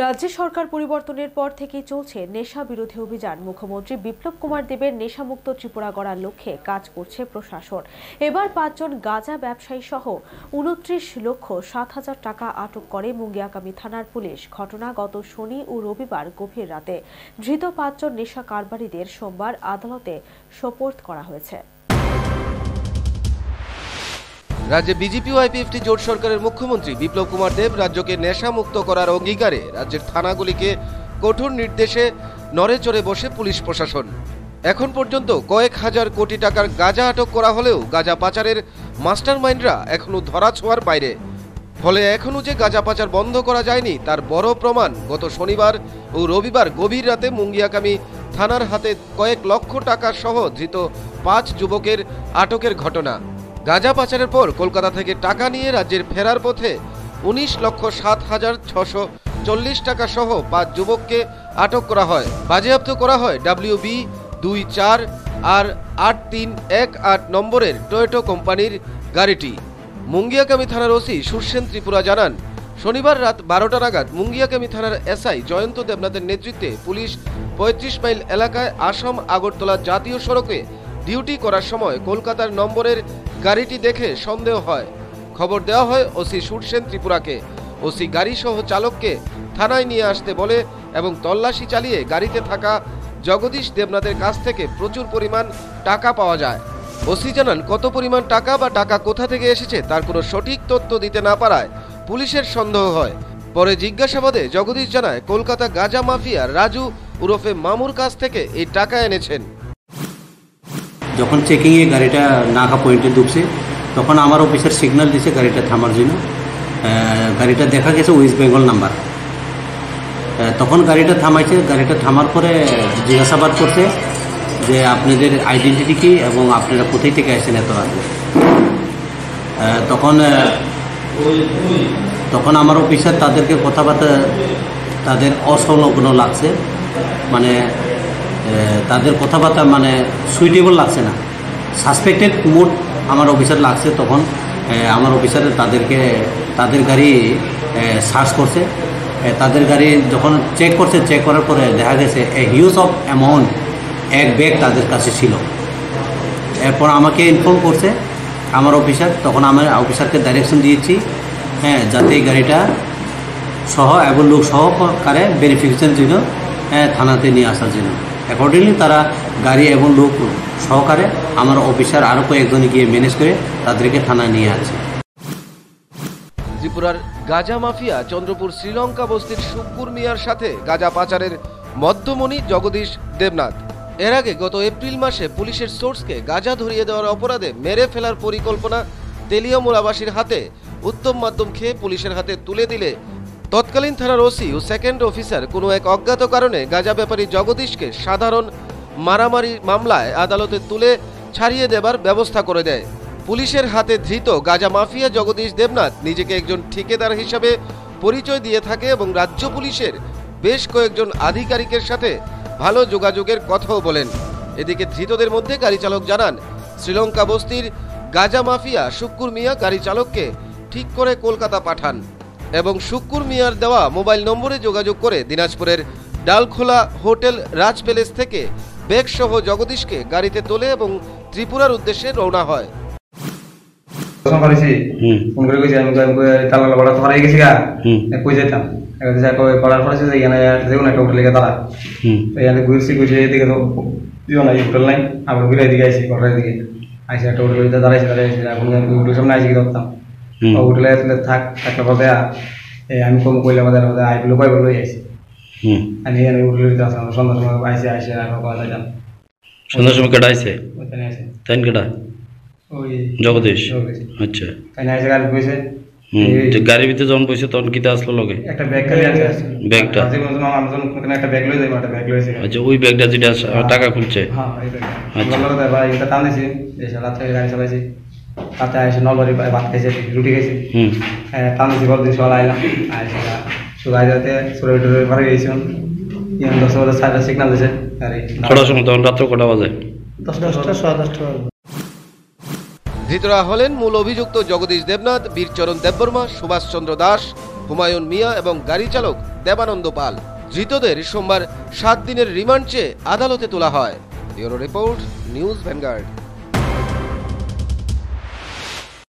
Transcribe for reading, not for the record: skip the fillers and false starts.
রাজ্য সরকার পরিবর্তনের পর থেকেই চলছে নেশা বিরোধী অভিযান। মুখ্যমন্ত্রী বিপ্লব কুমার দেবের নেশামুক্ত ত্রিপুরা গড়ার লক্ষ্যে কাজ করছে প্রশাসন। এবার ৫ জন গাঁজা ব্যবসায়ী সহ ২৯,৭০,০০০ টাকা আটক করে মুঙ্গিয়াকামী থানার পুলিশ। ঘটনা গত শনি ও রবিবার গভীর রাতে। ধৃত ৫ জন নেশা কারবারিদের সোমবার আদালতে সোপর্দ করা হয়েছে। রাজ্যে বিজেপি ও আইপিএফটি জোট সরকারের মুখ্যমন্ত্রী বিপ্লব কুমার দেব রাজ্যকে নেশামুক্ত করার অঙ্গীকারে রাজ্যের থানাগুলিকে কঠোর নির্দেশে নড়েচড়ে বসে পুলিশ প্রশাসন। এখন পর্যন্ত কয়েক হাজার কোটি টাকার গাঁজা আটক করা হলেও গাঁজা পাচারের মাস্টারমাইন্ডরা এখনও ধরাছোঁয়ার বাইরে। ফলে এখনও যে গাঁজা পাচার বন্ধ করা যায়নি তার বড় প্রমাণ গত শনিবার ও রবিবার গভীর রাতে মুঙ্গিয়াকামী থানার হাতে কয়েক লক্ষ টাকা সহ ধৃত ৫ যুবকের আটকের ঘটনা। গাঁজা পাচারের পর কলকাতা থেকে টাকা নিয়ে রাজ্যের ফেরার পথে ১৯,৭৬,৪০ টাকা সহ ৫ যুবককে আটক করা হয়। বাজেয়াপ্ত করা হয় WB 24 আর 8318 নম্বরের টয়োটা কোম্পানির গাড়িটি। মুঙ্গিয়াকামী থানার ওসি সুরসেন ত্রিপুরা জানান, শনিবার রাত 12টা নাগাদ মুঙ্গিয়াকামী থানার এসআই জয়ন্ত দেবনাথের নেতৃত্বে পুলিশ ৩৫ মাইল এলাকায় আসাম আগরতলা জাতীয় সড়কে ডিউটি করার সময় কলকাতার নম্বরের গাড়িটি দেখে সন্দেহ হয়। খবর দেওয়া হয় ওসি সুরসেন ত্রিপুরাকে। ওসি গাড়ি সহ চালককে থানায় নিয়ে আসতে বলে এবং তল্লাশি চালিয়ে গাড়িতে থাকা জগদীশ দেবনাথের কাছ থেকে প্রচুর পরিমাণ টাকা পাওয়া যায়। ওসি জানান, কত পরিমাণ টাকা বা টাকা কোথা থেকে এসেছে তার কোনো সঠিক তথ্য দিতে না পারায় পুলিশের সন্দেহ হয়। পরে জিজ্ঞাসাবাদে জগদীশ জানায় কলকাতা গাঁজা মাফিয়া রাজু ওরফে মামুর কাছ থেকে এই টাকা এনেছেন। যখন চেকিংয়ে গাড়িটা নাকা পয়েন্টে ঢুকছে তখন আমার অফিসার সিগন্যাল দিয়েছে গাড়িটা থামার জন্য। গাড়িটা দেখা গেছে ওয়েস্ট বেঙ্গল নাম্বার। তখন গাড়িটা থামাইছে। গাড়িটা থামার পরে জিজ্ঞাসাবাদ করছে যে আপনাদের আইডেন্টিটি কি এবং আপনারা কোথায় থেকে আসেন এত রাতে। তখন আমার অফিসার তাদেরকে কথাবার্তা তাদের অসংলগ্ন লাগছে, মানে তাদের কথাবার্তা মানে সুইটেবল লাগছে না, সাসপেক্টেড মোড আমার অফিসার লাগছে। তখন আমার অফিসার তাদের গাড়ি সার্চ করছে। তাদের গাড়ি যখন চেক করছে, চেক করার পরে দেখা গেছে হিউজ অফ অ্যামাউন্ট এক ব্যাগ তাদের কাছে ছিল। এরপর আমাকে ইনফর্ম করছে আমার অফিসার। তখন আমার অফিসারকে ডাইরেকশন দিয়েছি যাতে এই গাড়িটা সহ এবং লোক সহকারে ভেরিফিকেশনের জন্য থানাতে নিয়ে আসার জন্য। অ্যাকর্ডিংলি তারা গাড়ি এবং লোক সহকারে আমার অফিসার আরও কয়েকজনে গিয়ে ম্যানেজ করে তাদেরকে থানায় নিয়ে আসছে। ত্রিপুরার গাঁজা মাফিয়া চন্দ্রপুর শ্রীলঙ্কা বস্তির শুক্কুর মিয়ার সাথে গাঁজা পাচারের মধ্যমণি জগদীশ দেবনাথ। এর আগে গত এপ্রিল মাসে পুলিশের সোর্সকে গাঁজা ধরিয়ে দেওয়ার অপরাধে মেরে ফেলার পরিকল্পনা তেলিয়ামুড়াবাসীর হাতে উত্তম মাধ্যম খেয়ে পুলিশের হাতে তুলে দিলে তৎকালীন থানার ওসি ও সেকেন্ড অফিসার কোনো এক অজ্ঞাত কারণে গাঁজা ব্যাপারী জগদীশকে সাধারণ মারামারি মামলায় আদালতে তুলে ছাড়িয়ে দেবার ব্যবস্থা করে দেয়। পুলিশের হাতে ধৃত গাঁজা মাফিয়া জগদীশ দেবনাথ নিজেকে একজন ঠিকাদার হিসাবে পরিচয় দিয়ে থাকে এবং রাজ্য পুলিশের বেশ কয়েকজন আধিকারিকের সাথে ভালো যোগাযোগের কথাও বলেন। এদিকে ধৃতদের মধ্যে গাড়ি চালক জানান, শ্রীলঙ্কা বস্তির গাঁজা মাফিয়া শুক্কুর মিয়া গাড়ি চালককে ঠিক করে কলকাতা পাঠান এবং শুক্কুর মিয়ার দেওয়া মোবাইল নম্বরে যোগাযোগ করে দিনাজপুরের ডালখোলা হোটেল রাজ প্যালেস থেকে ব্যাগ সহ জগদীশকে গাড়িতে তোলে এবং ত্রিপুরার উদ্দেশ্যে রওনা হয়। আমি কম কইলে আমাদের আইগুলো কয় বলে আইছি আমি এখানে উঠলে সন্ধ্যার সময় আইসি আইসে আমরা কথা যান সন্ধ্যার সময় কেটে আইছে তাই কেটে ওই জগদীশ। আচ্ছা, তাই আইসে গাড়ি বসে গাড়ির ভিতরে যখন বসে তখন কিতা আসলো লগে একটা ব্যাগ খালি আছে। ব্যাগটা একটা ব্যাগ লই যাই, একটা ব্যাগ লইছে। আচ্ছা, ওই ব্যাগটা যেটা টাকা খুলছে। হ্যাঁ, এই ব্যাগটা বললো ভাই এটা টান দিছি, এসে রাতে গাড়ি চালাইছি। তাতে আইসে নলবাড়ি ভাত খাইছে, রুটি খাইছি। টান দিছি বল দিন সকাল আইলাম আইসে শুধু আইতে সুরে টুরে বাড়ি গেছি। 10 বাজে সাইডে সিগন্যাল দিছে গাড়ি। কটার সময় তখন রাত্র কটা বাজে? 10টা 10:30 বাজে। ধৃতরা হলেন মূল অভিযুক্ত জগদীশ দেবনাথ, বীরচরণ দেববর্মা, সুভাষচন্দ্র দাস, হুমায়ুন মিয়া এবং গাড়ি চালক দেবানন্দ পাল। ধৃতদের সোমবার 7 দিনের রিমান্ড চেয়ে আদালতে তোলা হয়। Bureau report, news vanguard.